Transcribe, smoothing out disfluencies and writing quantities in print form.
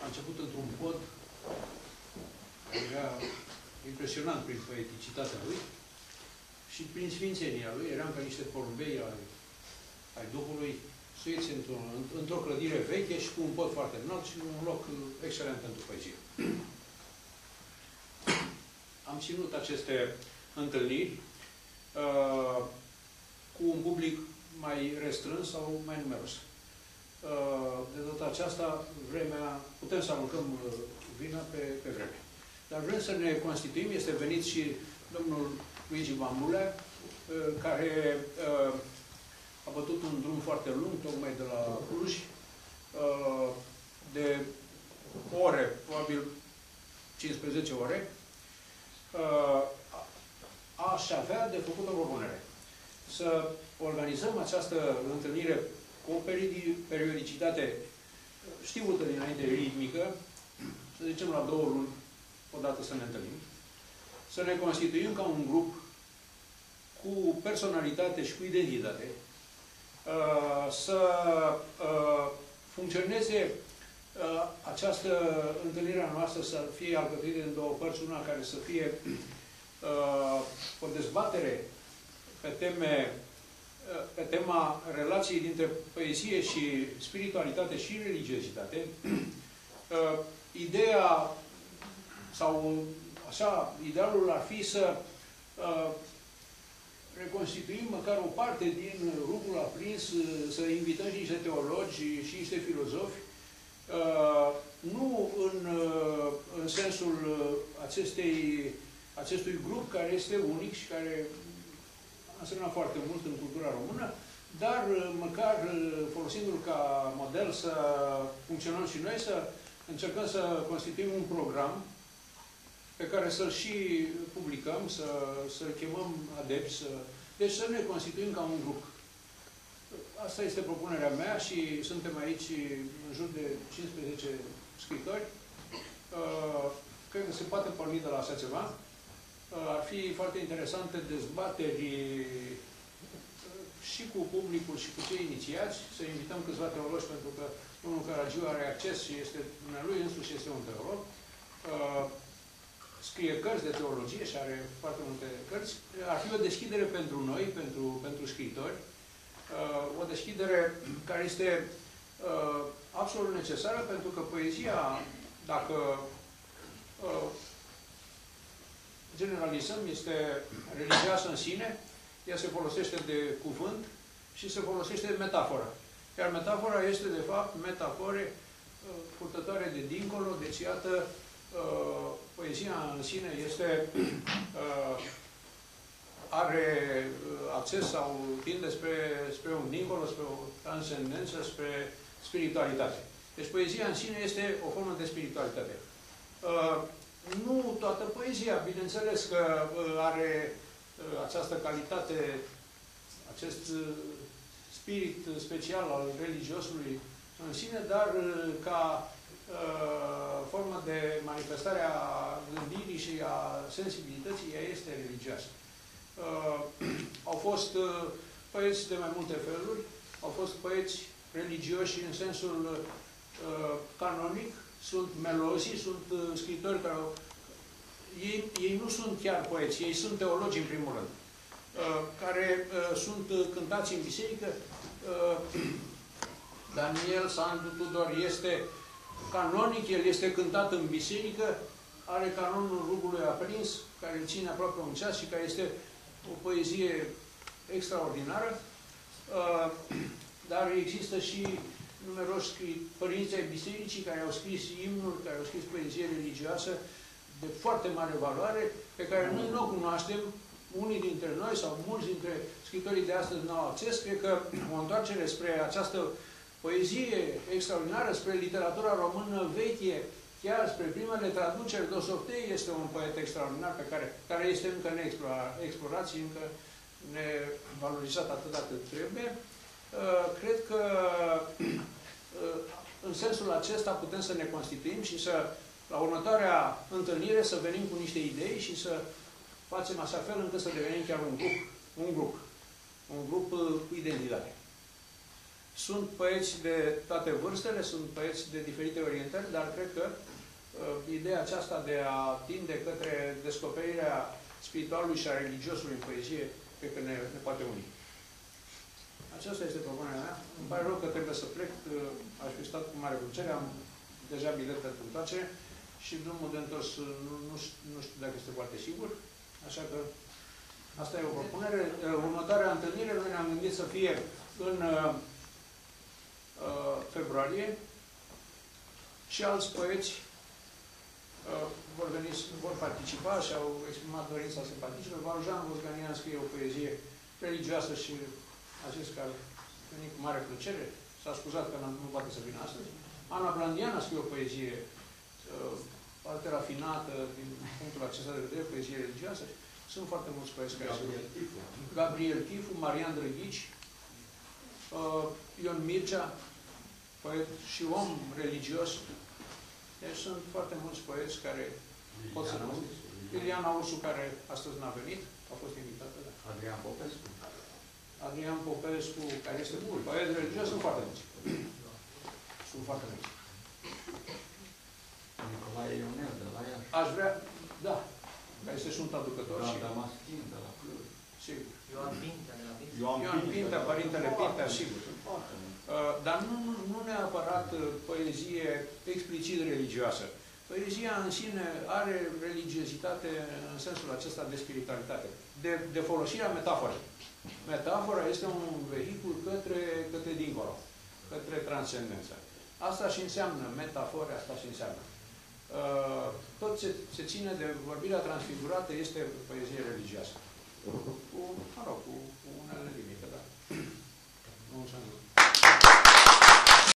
început într-un pod, era impresionant prin poeticitatea lui și prin sfințenia lui. Eram ca niște porumbei ai Duhului, suiți într-o clădire veche și cu un pod foarte înalt și un loc excelent pentru poezie. Am ținut aceste întâlniri cu un public mai restrâns sau mai numeros. De data aceasta, putem să aruncăm vina pe vreme. Dar vrem să ne constituim, este venit și domnul Luigi Bambulea, care a bătut un drum foarte lung, tocmai de la Cluj, de ore, probabil 15 ore, aș avea de făcut o propunere. Să organizăm această întâlnire cu o periodicitate știută dinainte, ritmică, să zicem la 2 luni, odată să ne întâlnim, să ne constituim ca un grup cu personalitate și cu identitate, să funcționeze această întâlnire a noastră să fie alcătuită în 2 părți, una care să fie o dezbatere pe tema relației dintre poezie și spiritualitate și religiozitate. Ideea, sau așa, idealul ar fi să reconstituim măcar o parte din rugul aprins, să invităm și niște teologi și niște filozofi, nu în sensul acestui grup care este unic și care a însemnat foarte mult în cultura română, dar măcar folosindu-l ca model să funcționăm și noi, să încercăm să constituim un program pe care să-l și publicăm, să chemăm adepți, deci să ne constituim ca un grup. Asta este propunerea mea și suntem aici în jur de 15 scriitori. Cred că se poate porni de la așa ceva. Ar fi foarte interesante dezbateri și cu publicul și cu cei inițiați. Să invităm câțiva teologi, pentru că domnul Caragiu are acces și lui însuși este un teolog. Scrie cărți de teologie și are foarte multe cărți. Ar fi o deschidere pentru noi, pentru scriitori. O deschidere care este absolut necesară, pentru că poezia, dacă generalizăm, este religioasă în sine, ea se folosește de cuvânt și se folosește de metaforă. Iar metafora este, de fapt, metafore purtătoare de dincolo, deci, iată, poezia în sine are acces sau tinde spre un dincolo, spre o transcendență, spre spiritualitate. Deci poezia în sine este o formă de spiritualitate. Nu toată poezia, bineînțeles că are această calitate, acest spirit special al religiosului în sine, dar ca formă de manifestare a gândirii și a sensibilității, ea este religioasă. Au fost poeți de mai multe feluri, au fost poeți religioși în sensul canonic, sunt melozii, sunt scriitori care ei nu sunt chiar poeți, ei sunt teologi în primul rând, care sunt cântați în biserică. Daniel Sandu Tudor este canonic, el este cântat în biserică, are canonul Rugului Aprins, care îl ține aproape un ceas și care este o poezie extraordinară, dar există și numeroși părinți ai bisericii care au scris imnuri, care au scris poezie religioasă de foarte mare valoare, pe care noi nu o cunoaștem, unii dintre noi sau mulți dintre scritorii de astăzi nu au acces. Cred că o întoarcere spre această poezie extraordinară, spre literatura română veche, chiar spre primele traduceri, Dosofei este un poet extraordinar care este încă neexplorat și încă nevalorizat atât trebuie. Cred că în sensul acesta putem să ne constituim și să, la următoarea întâlnire, să venim cu niște idei și să facem așa fel încât să devenim chiar un grup cu identitate. Sunt poeți de toate vârstele, sunt poeți de diferite orientări, dar cred că ideea aceasta de a tinde către descoperirea spiritualului și a religiosului în poezie, cred că ne poate uni. Aceasta este propunerea mea. Îmi pare rău că trebuie să plec. Aș fi stat cu mare plăcere. Am deja bilet pentru întoarcere și drumul de întors nu știu dacă este foarte sigur. Așa că asta e o propunere. Următoarea întâlnire noi ne-am gândit să fie în februarie și alți poeți vor participa și au exprimat dorința să participe. Valjean Vosganian scrie o poezie religioasă și a zis că a venit cu mare plăcere. S-a scuzat că nu poate să vină astăzi. Ana Blandian a scris o poezie foarte rafinată din punctul acesta de vedere, poezie religioasă. Sunt foarte mulți poeți care Gabriel Tifu, Marian Drăghici, Ion Mircea, poet și om religios. Deci sunt foarte mulți poeți care pot să nu. Iliana Ursu, care astăzi n-a venit, a fost invitată. Da. Adrian Popescu. Adrian Popescu, care este poet religios, sunt foarte mulți. Sunt foarte mulți. Nicolae Ionel, de la Iași. Aș vrea, da, care este și un traducător. Da, Damaschin, de la Cluj. Sigur. Ioan Pintea, de la Pintea. Ioan Pintea, părintele Pintea, sigur. Dar nu neapărat poezie explicit religioasă. Poezia în sine are religiozitate în sensul acesta de spiritualitate, de folosirea metaforei. Metafora este un vehicul către dincolo, către transcendență. Asta și înseamnă metafore, asta și înseamnă. Tot ce se ține de vorbirea transfigurată este poezie religioasă. Cu unele limite, da. Nu înseamnă.